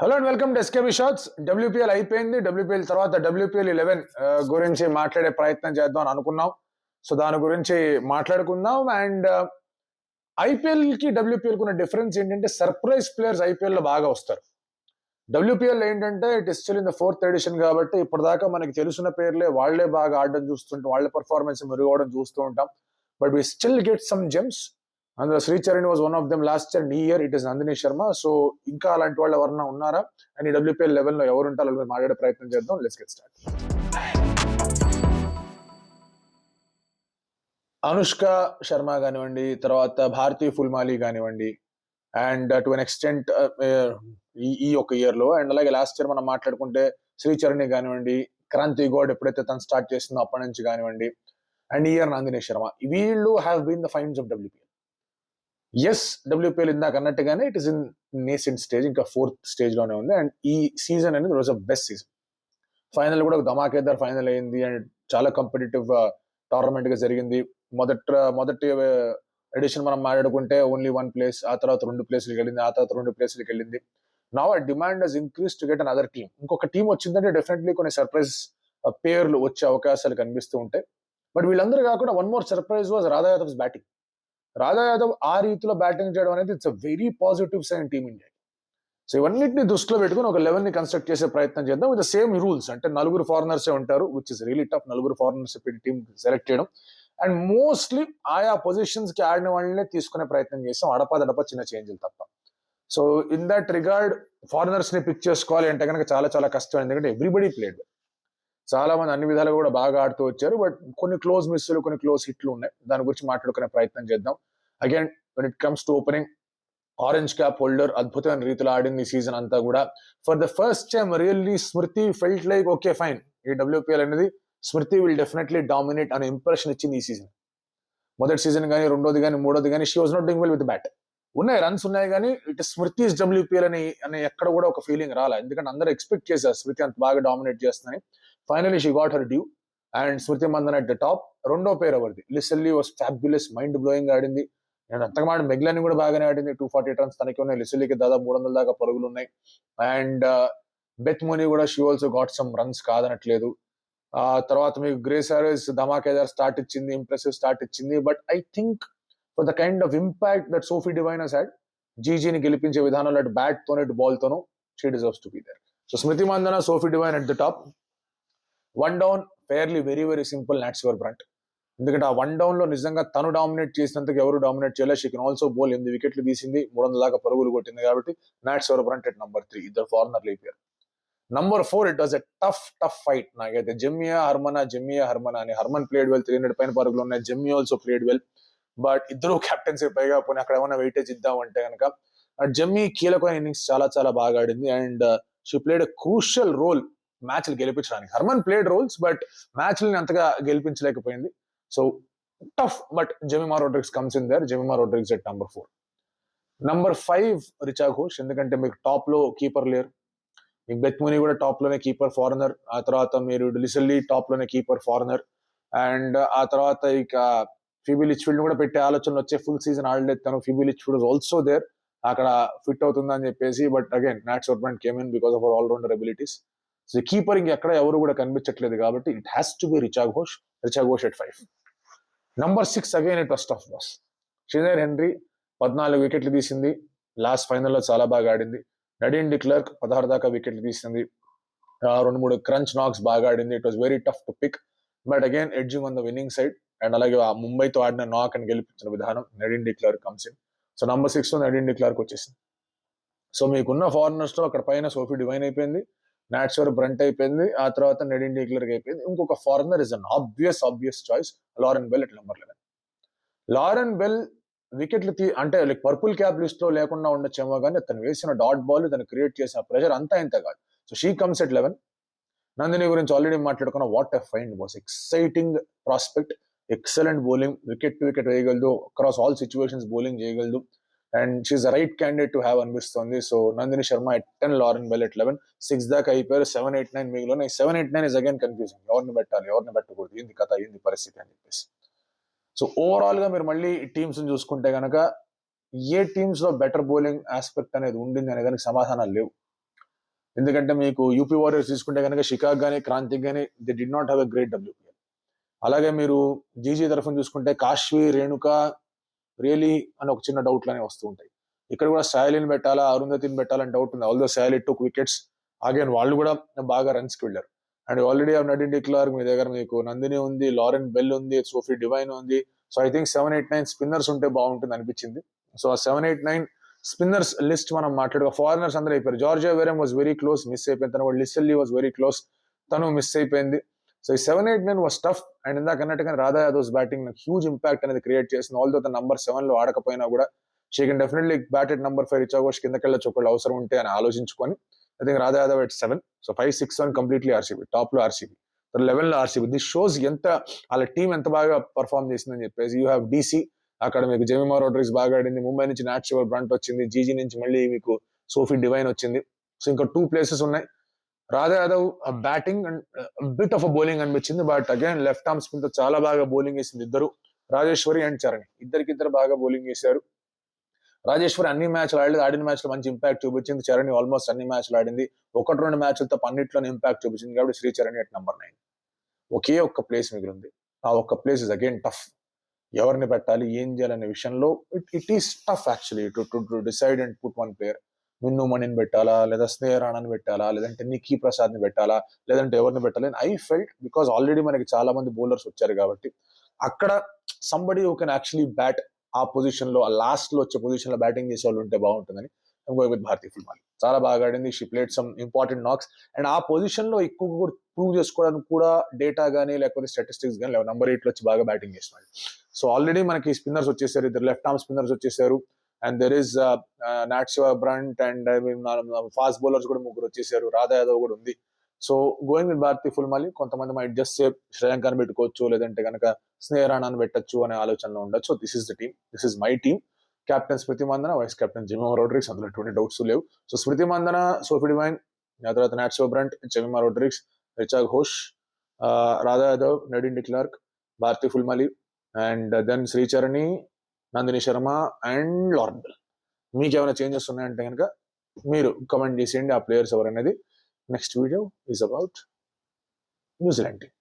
Hello and welcome to SKB shots. WPL అయిపోయింది. WPL తర్వాత WPL 11 గురించి మాట్లాడే ప్రయత్నం చేద్దాం అని అనుకున్నాం. సో దాని గురించి మాట్లాడుకుందాం. అండ్ ఐపీఎల్ కి డబ్ల్యూపీఎల్ ఉన్న డిఫరెన్స్ ఏంటంటే సర్ప్రైజ్ ప్లేయర్స్ ఐపీఎల్ లో బాగా వస్తారు. డబ్ల్యూపీఎల్ ఏంటంటే it is still in the 4th edition కాబట్టి ఇప్పటిదాకా మనకి తెలిసిన పేర్లే వాళ్లే బాగా ఆడడం చూస్తుంటాం, వాళ్ళ పర్ఫార్మెన్స్ మెరుగవడం చూస్తూ ఉంటాం. But we still get some gems. అందులో Sricharan was one of them last year. ఈ year it is Nandini Sharma. So ఇంకా అలాంటి వాళ్ళు ఎవరన్నా ఉన్నారా అని డబ్ల్యూపీఎల్ లెవెల్ లో ఎవరు ఉంటారో వాళ్ళ మాట్లాడే ప్రయత్నం చేద్దాం. Let's get start. Anushka Sharma కానివ్వండి, తర్వాత భారతీ ఫుల్మాలి కానివ్వండి, అండ్ టు అన్ ఎక్స్టెంట్ ఈ ఒక ఇయర్ లో, అండ్ అలాగే లాస్ట్ ఇయర్ మనం మాట్లాడుకుంటే శ్రీచరణ్ కానివ్వండి, క్రాంతి గౌడ్ ఎప్పుడైతే తను స్టార్ట్ చేసిందో అప్పటి నుంచి కానివ్వండి, అండ్ ఈ ఇయర్ నందిని శర్మ, వీళ్ళు have been the finds of WPL. Yes, WPL ఇందాక అన్నట్టుగానే it is in nascent stage, ఇంకా 4th స్టేజ్ లోనే ఉంది. అండ్ ఈ సీజన్ అనేది was a best season. Final కూడా ధమాకేదార్ ఫైనల్ అయింది అండ్ చాలా కాంపిటేటివ్ టోర్నమెంట్ గా జరిగింది. మొదటి ఎడిషన్ మనం మాట్లాడుకుంటే ఓన్లీ 1 ప్లేస్, ఆ తర్వాత 2 ప్లేస్లకు వెళ్ళింది, ఆ తర్వాత 2 ప్లేస్లకు వెళ్ళింది. నౌ ఆ demand has increase to get an other team. ఇంకొక టీం వచ్చిందంటే డెఫినెట్లీ కొన్ని సర్ప్రైజ్ పేర్లు వచ్చే అవకాశాలు కనిపిస్తూ ఉంటాయి. బట్ వీళ్ళందరూ కాకుండా one more surprise was Radha Yadav's batting. Radha Yadav ఆ రీతిలో బ్యాటింగ్ చేయడం అనేది it's a very positive sign team India. So ఇవన్నిటిని దృష్టిలో పెట్టుకుని ఒక 11 ని కన్స్ట్రక్ట్ చేసే ప్రయత్నం చేద్దాం విత్ ద సేమ్ రూల్స్. అంటే 4 ఫారినర్సే ఉంటారు, which is really tough. 4 foreigners team select చేయడం అండ్ మోస్ట్లీ ఆయా పొజిషన్స్ కి ఆడిన వాళ్ళనే తీసుకునే ప్రయత్నం చేస్తాం, అడపదడప చిన్న చేంజ్లు తప్ప. So in that regard foreigners ని పిక్ చేసుకోవాలి అంటే కనుక చాలా చాలా కష్టం. ఎందుకంటే ఎవ్రీబడి ప్లేడ్, చాలా మంది అన్ని విధాలుగా కూడా బాగా ఆడుతూ వచ్చారు. బట్ కొన్ని క్లోజ్ మిస్లు, కొన్ని క్లోజ్ హిట్లు ఉన్నాయి. దాని గురించి మాట్లాడుకునే ప్రయత్నం చేద్దాం. Again when it comes to opening, orange cap holder అద్భుతమైన రీతిలో ఆడింది ఈ సీజన్ అంతా కూడా. For the first time really Smriti felt like okay fine, ఈ డబ్ల్యూపీఎల్ అనేది స్మృతి విల్ డెఫినెట్లీ డామినేట్ అనే ఇంప్రెషన్ ఇచ్చింది ఈ సీజన్. మొదటి సీజన్ కానీ, రెండోది కానీ, మూడోది కానీ she was not doing well with bat. ఉన్నాయి, రన్స్ ఉన్నాయి, కానీ ఇట్ స్మృతి డబ్ల్యూపీఎల్ అని ఎక్కడ కూడా ఒక ఫీలింగ్ రాలా. ఎందుకంటే అందరూ ఎక్స్పెక్ట్ చేశారు స్మృతి అంత బాగా డామినేట్ చేస్తుందని. Finally she got her due and Smriti Mandan at the top. రెండో పేరు ఎవరిది? లిసెల్లీ వాస్ ఫ్యాబ్యులస్, మైండ్ బ్లోయింగ్ ఆడింది. నేను అంతకమాట మెగ్లాని కూడా బాగానే ఆడింది. 248 రన్స్ తనకి ఉన్నాయి. లిసెల్లీకి దాదాపు 300 దాకా పరుగులు ఉన్నాయి. అండ్ బెత్ మోనీ కూడా she also got some runs, కాదనట్లేదు. ఆ తర్వాత మీకు గ్రేస్ హారిస్ ధమాకేదార్ స్టార్ట్ ఇచ్చింది, ఇంప్రెసివ్ స్టార్ట్ ఇచ్చింది. But I think for the kind of impact that Sophie Devine has had, జీజీని గెలిపించే విధానంలో అటు బ్యాట్ తోనే ఇటు బాల్ తోనూ she deserves to be there. So Smriti Mandhana, Sophie Devine at the top. 1 down fairly very very simple, Nat Sciver Brunt. ఎందుకంటే ఆ 1 down లో నిజంగా తను డామినేట్ చేసినందుకు ఎవరు డామినేట్ చేయలేదు. She can also bowl. 8 వికెట్లు తీసింది, 300 దాకా పరుగులు కొట్టింది. కాబట్టి Nat Sciver Brunt at number 3. ఇద్దరు ఫారినర్లు అయిపోయారు. Number 4 it was a tough fight. నాకైతే జెమియా హర్మనా అని. హర్మన్ ప్లేడ్ వెల్, 300 పైన పరుగులు ఉన్నాయి. Jemimah also played well. But ఇద్దరు కెప్టెన్సీ పైగా పోనీ అక్కడ ఏమైనా వెయిటేజ్ ఇద్దామంటే కనుక జెమ్మి కీలకమైన ఇన్నింగ్స్ చాలా చాలా బాగా ఆడింది. And she played a crucial role మ్యాచ్లు గెలిపించడానికి. హర్మన్ ప్లేడ్ రోల్స్ బట్ మ్యాచ్లని అంతగా గెలిపించలేకపోయింది. So tough. But Jemimah Rodrigues comes in there. Jemimah Rodrigues at number 4. Number 5 Richa Ghosh. ఎందుకంటే మీకు టాప్ లో కీపర్ లేరు. మీకు బెత్ మోనీ కూడా టాప్ లోనే కీపర్ ఫారినర్. ఆ తర్వాత మీరు లిసెల్లీ టాప్ లోనే కీపర్ ఫారినర్. అండ్ ఆ తర్వాత ఇక ఫీబీ లిచ్ఫీల్డ్ కూడా పెట్టే ఆలోచనలు వచ్చే. ఫుల్ సీజన్ ఆడలేదు తను. ఫీబీ లిచ్ఫీల్డ్ ఆల్సో దేర్, అక్కడ ఫిట్ అవుతుందని చెప్పేసి. But again Nat Sciver Brunt came in because of our allrounder abilities. So keeper ఇంకెక్కడ ఎవరు కూడా కనిపించట్లేదు కాబట్టి it has to be Richa Ghosh at 5. Number 6 again it was tough boss. Shinelle Henry 14 వికెట్లు తీసింది. లాస్ట్ ఫైనల్లో చాలా బాగా ఆడింది. నడీన్ డిక్లర్క్ 16 దాకా వికెట్లు తీసింది. 2-3 క్రంచ్ నాక్స్ బాగా ఆడింది. It was very tough to pick. But again edging on the winning side. And అలాగే ఆ ముంబైతో ఆడిన నాక్ అని గెలిపించిన విధానం Nadine de Klerk comes in. So number 6 లో నడీన్ డిక్లర్క్ వచ్చేసింది. సో మీకున్న ఫారినర్స్ లో అక్కడ పైన సోఫీ డివైన్ అయిపోయింది, నాట్స్ బ్రంట్ అయిపోయింది, ఆ తర్వాత నడీన్ డిక్లర్క్ అయిపోయింది. ఇంకొక foreigner is an obvious choice, Lauren Bell at number 11. Lauren bell వికెట్లు అంటే లైక్ పర్పుల్ క్యాప్ లిస్ట్ లో లేకుండా ఉండొచ్చేమో కానీ తను వేసిన డాట్ బాల్, తను క్రియేట్ చేసిన ప్రెషర్ అంతా ఇంత కాదు. So she comes at 11. Nandini గురించి ఆల్రెడీ మాట్లాడుకున్న. What a find boss. Exciting prospect, excellent bowling, wicket to wicket వేయగలదు, అక్రాస్ ఆల్ సిచ్యువేషన్స్ బౌలింగ్ చేయగలదు. And she's the right candidate to have అనిపిస్తుంది. So Nandini Sharma at 10, Lauren Bell at 11. 6 దాకా అయిపోయారు. 7, 8, 9 మిగిలిన. 7, 8, 9 is again confusing. ఎవరిని పెట్టాలి, ఎవరిని పెట్టకూడదు, ఏంది కథ, ఏంది పరిస్థితి అని చెప్పేసి. సో ఓవరాల్ గా మీరు మళ్ళీ టీమ్స్ చూసుకుంటే కనుక ఏ టీమ్స్ లో బెటర్ బౌలింగ్ ఆస్పెక్ట్ అనేది ఉండింది అనే దానికి సమాధానాలు లేవు. ఎందుకంటే మీకు యూపీ వారియర్స్ తీసుకుంటే కనుక షికాగ్ కానీ క్రాంతిక్ కానీ they did not have a great WPL. అలాగే మీరు జీజీ తరఫున చూసుకుంటే కాశ్వి, రేణుక రియలీ అని ఒక చిన్న డౌట్లనే వస్తూ ఉంటాయి. ఇక్కడ కూడా సాయిలిని పెట్టాలా, అరుంధతిని పెట్టాలని డౌట్ ఉంది. ఆల్దో సాయిలి టుక్ వికెట్స్, అగైన్ వాళ్ళు కూడా బాగా రన్స్కి వెళ్ళారు. అండ్ ఆల్రెడీ నడిన్ డిక్లార్క్ మీ దగ్గర మీకు నందిని ఉంది, లారెన్ బెల్ ఉంది, సోఫీ డివైన్ ఉంది. సో ఐ థింక్ 7, 8, 9 స్పిన్నర్స్ ఉంటే బాగుంటుంది అనిపించింది. సో ఆ 7, 8, 9 స్పిన్నర్స్ లిస్ట్ మనం మాట్లాడుకో. ఫారినర్స్ అందరూ అయిపోయారు. Georgia Wareham was very close, miss అయిపోయింది. తను కూడా లిసెల్లీ వాజ్ వెరీ క్లోజ్, తను మిస్ అయిపోయింది. సో ఈ 7, 8, 9 వాజ్ టఫ్. అండ్ ఇందాక అన్నట్టుగా Radha Yadav's batting huge impact అనేది క్రియేట్ చేసింది. ఆల్దో తన నంబర్ 7 లో ఆడకపోయినా కూడా she can definitely bat at number 5, Richa Ghosh కిందకి వెళ్ళొచ్చు ఒకళ్ళు అవసరం ఉంటే అని ఆలోచించుకొని I think Radha Yadav at 7. So 5, 6, 7 completely RCB, top లో ఆర్సీబీ, 11 లో ఆర్సీబీ. దిస్ షోస్ ఎంత వాళ్ళ టీం ఎంత బాగా పర్ఫార్మ్ చేసిందని చెప్పేసి. యూ హ్యావ్ డీసీ, అక్కడ మీకు జెమిమా రోడ్రిగ్స్ బాగా ఆడింది. ముంబై నుంచి నాట్ షివర్ బ్రంట్ వచ్చింది. జీజీ నుంచి మళ్ళీ మీకు సోఫీ డివైన్ వచ్చింది. సో ఇంకా 2 ప్లేసెస్ ఉన్నాయి. Radha Yadav batting and bit of bowling అనిపించింది. But again left arm spin తో చాలా బాగా బౌలింగ్ వేసింది ఇద్దరు, రాజేశ్వరి అండ్ చరణ్. ఇద్దరు బాగా బౌలింగ్ చేశారు. రాజేశ్వరి అన్ని మ్యాచ్లు ఆడలేదు, ఆడిన మ్యాచ్ లో మంచి ఇంపాక్ట్ చూపించింది. చరణ్ ఆల్మోస్ట్ అన్ని మ్యాచ్లు ఆడింది, 1-2 మ్యాచ్లతో అన్నిట్లోనే ఇంపాక్ట్ చూపించింది. కాబట్టి శ్రీ చరణ్ ఎట్ నంబర్ 9. ఒకే ఒక్క ప్లేస్ మిగిలింది. ఆ ఒక్క ప్లేస్ ఇస్ అగైన్ టఫ్. ఎవరిని పెట్టాలి, ఏం చేయాలనే విషయంలో it is tough actually to decide and put one player. Minnu మణిని పెట్టాలా, లేదా స్నేహ రాణాని పెట్టాలా, లేదంటే నిక్కీ ప్రసాద్ ని పెట్టాలా, లేదంటే ఎవరిని పెట్టాలి. ఐ ఫెల్ట్ బికాస్ ఆల్రెడీ మనకి చాలా మంది బౌలర్స్ వచ్చారు కాబట్టి అక్కడ somebody who can actually bat ఆ పొజిషన్ లో, ఆ లాస్ట్ లో వచ్చే పొజిషన్ లో బ్యాటింగ్ చేసే వాళ్ళు ఉంటే బాగుంటుందని విత్ భారతీ ఫుల్మాలి. చాలా బాగా ఆడింది. She played some important knocks. And ఆ పొజిషన్ లో ఎక్కువ కూడా ప్రూవ్ చేసుకోవడానికి కూడా డేటా గానీ లేకపోతే స్టాటిస్టిక్స్ కానీ నంబర్ 8 లో వచ్చి బాగా బ్యాటింగ్ చేస్తున్నాడు. సో ఆల్రెడీ మనకి స్పిన్నర్స్ వచ్చేసారు, ఇద్దరు లెఫ్ట్ ఆర్మ్ స్పిన్నర్స్ వచ్చేసారు. And there is Nat Sciver Brunt and fast bowlers కూడా 3 వచ్చేసారు. రాధా యాదవ్ కూడా ఉంది. So going with Bharti Phulmali. కొంతమంది మైట్ జస్ట్ సే శ్రేయాంకాన్ని పెట్టుకోవచ్చు, లేదంటే కనుక స్నేహ రాణాన్ని పెట్టచ్చు అనే ఆలోచనలో ఉండొచ్చు. This is the team, this is my team. Captain Smriti Mandhana, vice captain Jemimah Rodrigues, అందులో ఎటువంటి డౌట్స్ లేవు. So Smriti Mandhana, Sophie Devine, ఆ తర్వాత Nat Sciver Brunt, Jemimah Rodrigues, Richa Ghosh, Radha Yadav, Nadine de Klerk, Bharti Phulmali, and then Sricharani, Nandini Sharma and Lauren Bell. మీకు ఏమైనా చేంజెస్ ఉన్నాయంటే కనుక మీరు కమెంట్ చేసేయండి ఆ ప్లేయర్స్ ఎవరు అనేది. Next video is about New Zealand team.